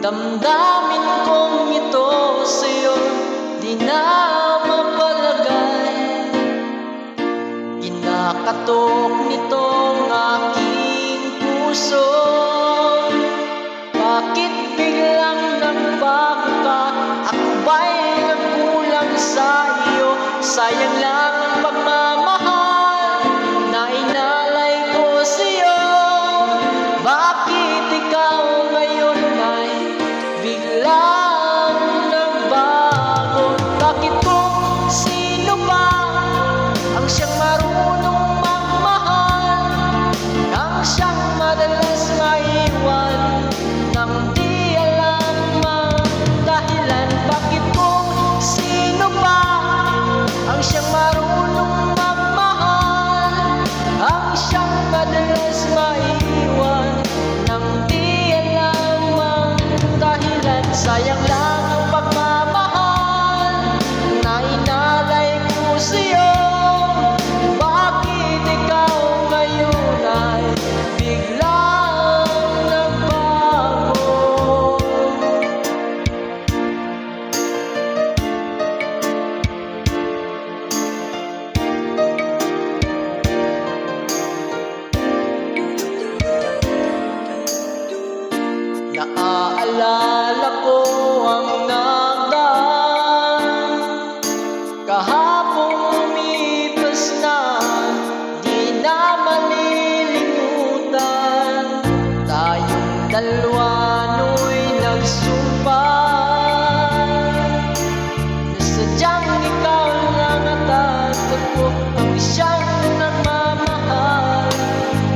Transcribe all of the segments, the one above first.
Damdamin kong ito sa'yo di na mapalagay. Kinakatok nitong aking puso. Bakit biglang nagbago ka? Ako ba'y nagkulang sa iyo? Sayang lang ang pagmamahal na inalay ko sa'yo. Bakit ikaw ngayon ay biglang nagbago? Bakit kung sino ba ang siyang marunong magmahal, nang siyang madalas maiwan nang di alam ang dahilan? Bakit kung sino ba ang siyang marunong magmahal, ang siyang madalas maiwan nang di alam ang dahilan? Sayang lang ang pagmamahal na inalay ko sa'yo. Bakit ikaw ngayon ay biglang nagbago? Naaalala ko ang nagdaan kahapong lumipas na, di na malilimutan. Tayong dalawa no'y nagsumpay na sadyang ikaw lang at ako ang siyang nagmamahal.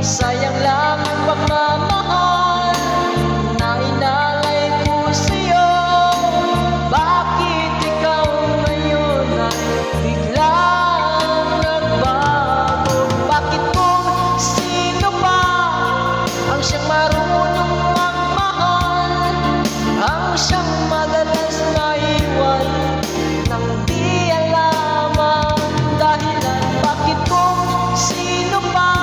Sayang lang ang pagmamahal na inalay ko sa'yo. Bakit ikaw ngayon ay biglang nagbago? Bakit kung sino ba ang siyang marunong magmahal, ang siyang madalas maiwan nang di alam ang dahilan? Bakit kung sino ba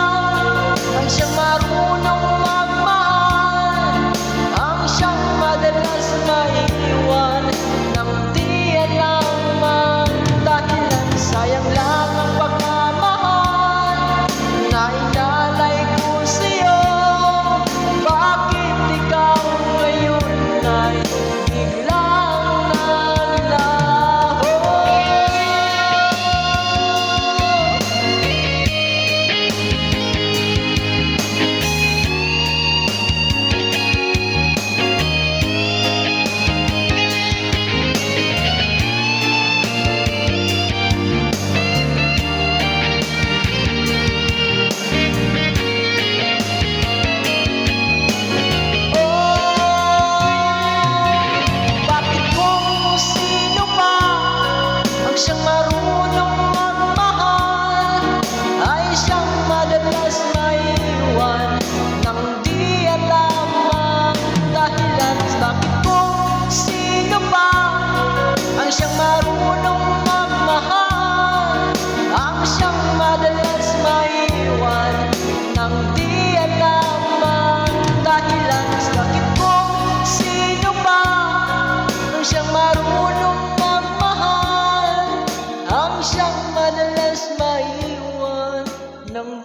ang siyang marunong magmahal, ang siyang madalas maiwan nang di alam ang dahilan? Sayang lang ang pagmamahal na inalay ko sa'yo. Bakit ikaw ngayon ay biglang naglaho? Bakit kung sino ba ang siyang marunong magmahal, ay siyang madalas maiwan nang di alam ang dahilan? Bakit kung sino ba ang siyang marunong magmahal, ang siyang madalas maiwan nang di alam ang dahilan? Bakit kung sino ba ang siyang marunong magmahal, ang siyang madalas maiwan nang